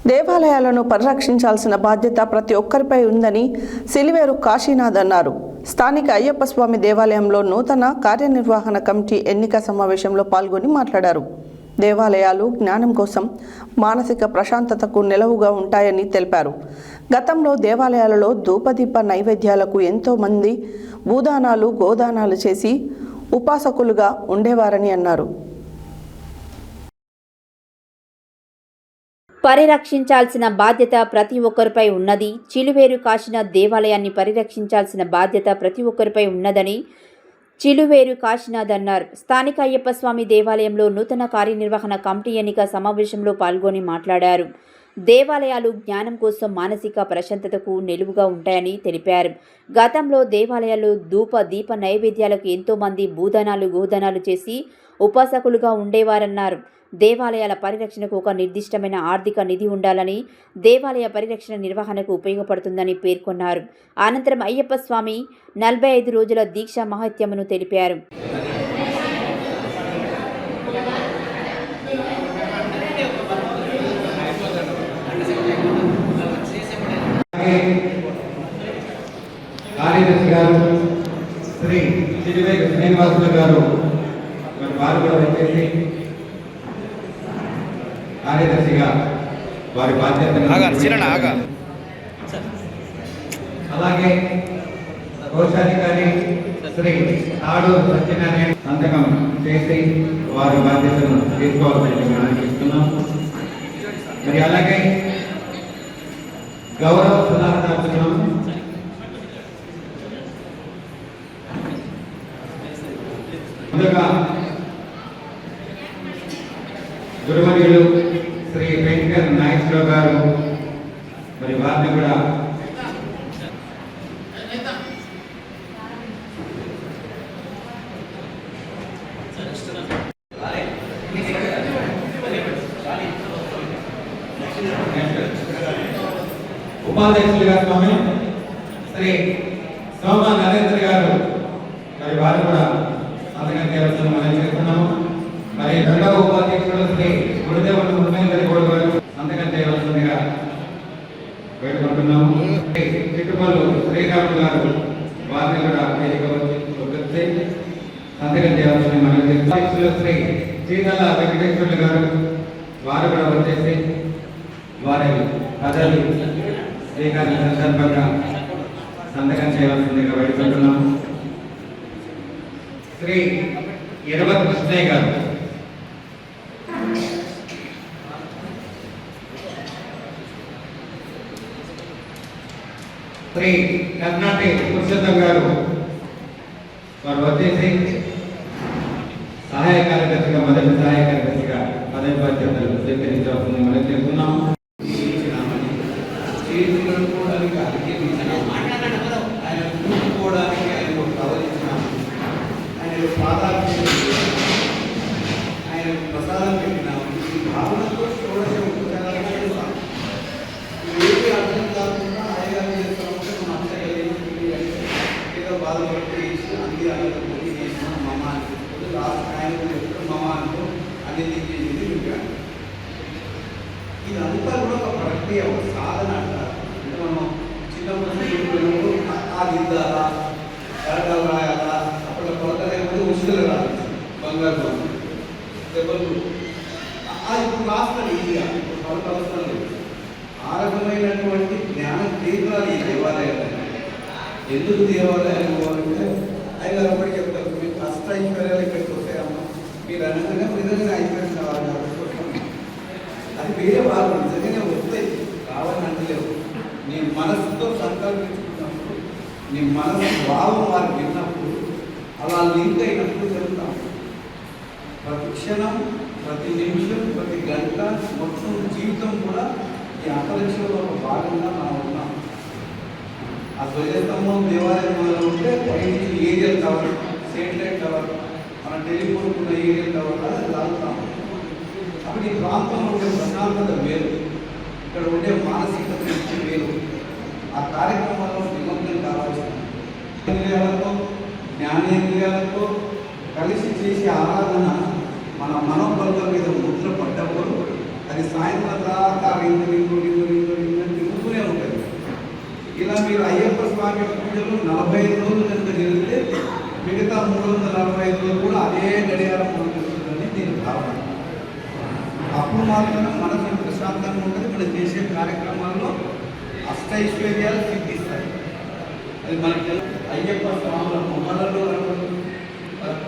దేవాలయాలను పరిరక్షించాల్సిన బాధ్యత ప్రతి ఒక్కరిపై ఉందని సిలివేరు కాశీనాథ్ అన్నారు. స్థానిక అయ్యప్ప స్వామి దేవాలయంలో నూతన కార్యనిర్వహణ కమిటీ ఎన్నిక సమావేశంలో పాల్గొని మాట్లాడారు. దేవాలయాలు జ్ఞానం కోసం, మానసిక ప్రశాంతతకు నిలవుగా ఉంటాయని తెలిపారు. గతంలో దేవాలయాలలో ధూపదీప నైవేద్యాలకు ఎంతో మంది భూదానాలు, గోదానాలు చేసి ఉపాసకులుగా ఉండేవారని అన్నారు. పరిరక్షించాల్సిన బాధ్యత ప్రతి ఒక్కరిపై ఉన్నది. చిలువేరు కాశీనాథ్ దేవాలయాన్ని పరిరక్షించాల్సిన బాధ్యత ప్రతి ఒక్కరిపై ఉన్నదని చిలువేరు కాశీనాథ్ అన్నారు. స్థానిక అయ్యప్ప స్వామి దేవాలయంలో నూతన కార్యనిర్వహణ కమిటీ ఎన్నిక సమావేశంలో పాల్గొని మాట్లాడారు. దేవాలయాలు జ్ఞానం కోసం, మానసిక ప్రశాంతతకు నిలువుగా ఉంటాయని తెలిపారు. గతంలో దేవాలయాల్లో ధూప దీప నైవేద్యాలకు ఎంతో మంది భూదానాలు, గోదానాలు చేసి ఉపాసకులుగా ఉండేవారన్నారు. దేవాలయాల పరిరక్షణకు ఒక నిర్దిష్టమైన ఆర్థిక నిధి ఉండాలని, దేవాలయ పరిరక్షణ నిర్వహణకు ఉపయోగపడుతుందని పేర్కొన్నారు. అనంతరం అయ్యప్ప స్వామి 45 రోజుల దీక్ష మహత్యమును తెలిపారు. కార్యదర్శి గారు శ్రీ చిలువేరు శ్రీనివాసులు గారు వారు కూడా వచ్చేసి కార్యదర్శిగా వారి బాధ్యతను, అలాగే కోశాధికారి శ్రీ నాడు సత్యనారాయణ సంతకం చేసి వారి బాధ్యతను తీసుకోవాలని మనం ఇస్తున్నాం. మరి అలాగే గౌరవ సలహాదారులను ముందుగా గురువర్యులు శ్రీ వెంకట నాగేశ్వరరావు గారు మరి వారిని కూడా ఉపాధ్యక్షులుగా స్వామి శ్రీ సోమ నరేంద్ర గారు మరి వారు కూడా సంతకం చేయవలసిన మనం చేస్తున్నాము. మరి రెండవ ఉపాధ్యక్షుడు శ్రీ గురుదేవుడు మున్నేందరి గౌడ్ గారు సంతకం చేయవలసిందిగా వేడుకుంటున్నాము. చిట్టుపల్లు శ్రీరాములు గారు వారిని కూడా వేదిక సంతకం చేయవలసింది మనం చేస్తున్నాము. శ్రీ చీతల వెంకటేశ్వర్లు గారు వారు కూడా వచ్చేసి వారి ప్రజలు శ్రీకారం సందర్భంగా సంతకం చేయవలసిందిగా వేడుకుంటున్నాము. శ్రీ ఇరవ కృష్ణయ్య గారు, శ్రీ కర్ణాటక పురుషోత్తం గారు వారు వచ్చేసి సహాయ కార్యదర్శిగా, మొదటి సహాయ కార్యదర్శిగా పదవి బాధ్యతలు స్వీకరించవలసింది మనం చేస్తున్నాము. ఆయన ప్రసాదం పెట్టినాము. ఈ భావనతో చూడడం ఏది అర్థం కాకుండా ఆయగారు చేస్తామంటే మనం అంతా ఏదో బాధపడి అన్ని అన్ని చేసినాం మమ్మ అనిపిస్తుంది. లాస్ట్ ఆయన చెప్తాం మమ్మ అనుకో అన్ని చేసింది చెప్పాను. ఇదంతా కూడా ఒక ప్రక్రియ, ఒక సాధన అంటారు. అంటే మనం చిన్నప్పుడు ఆ దిద్దాలా, ఎడగలు రాయాలా, అప్పుడు కొరత లేకపోతే ఉసులు రాదు, బంగారు దెబ్బలు ఇప్పుడు రాస్తాను ఈజీగా, ఇప్పుడు కొరత అవసరం లేదు. ఆ రకమైనటువంటి జ్ఞాన కేంద్రాలు ఈ దేవాలయాలు. ఎందుకు దేవాలయాలు పోవాలంటే ఆయన అప్పటికి చెప్తారు, మీకు అష్ట ఐశ్వర్యాలు ఇక్కడికి వస్తాయమ్మా, మీరు అనగానే నిజంగానే ఐశ్వర్యం కావాలి కాబట్టి అది వేరే వాళ్ళు నిజంగానే వస్తాయి, కావాలని అంటలేవు. నీ మనసుతో సంకల్పించుకున్నప్పుడు, నీ మనసు భావం వారు విన్నప్పుడు, అలా లింక్ అయినప్పుడు జరుగుతాం. ప్రతి క్షణం, ప్రతి నిమిషం, ప్రతి గంట, మొత్తం జీవితం కూడా ఈ అంతరిక్షంలో ఒక భాగంగా మనం ఉన్నాం. ఆ ధ్వజస్తంభం దేవాలయం మొదలు ఉంటే పైనుంచి ఏరియల్ టవర్, శాటిలైట్ టవర్, మన టెలిఫోన్ ఉన్న ఏరియల్ టవర్ అది లాగుతాం. అప్పుడు ఈ ప్రాంతంలో ఉండే ప్రశాంతత వేరు, ఇక్కడ ఉండే మానసికత వేరు. ఆ కార్యక్రమాల్లో నిమగ్నం కావాల్సిన ఇంద్రియాలతో, జ్ఞానేంద్రియాలతో కలిసి చేసే ఆరాధన మన మనోబలం మీద ముద్ర పడ్డప్పుడు అది సాయంత్రం దాకా తిరుగుతూనే ఉంటుంది. ఇలా మీరు అయ్యప్ప స్వామి పూజలు 45 రోజులు కనుక జరిగితే మిగతా 365 రోజులు కూడా అదే గడియారం ఉంటుందని దీని భావన. అప్పుడు మాత్రమే మనసు ప్రశాంతంగా ఉంటుంది. మనం చేసే కార్యక్రమాల్లో అష్టైశ్వర్యాలు సిద్ధిస్తాయి. అది మనకి అయ్యప్ప స్వాముల బొమ్మలలో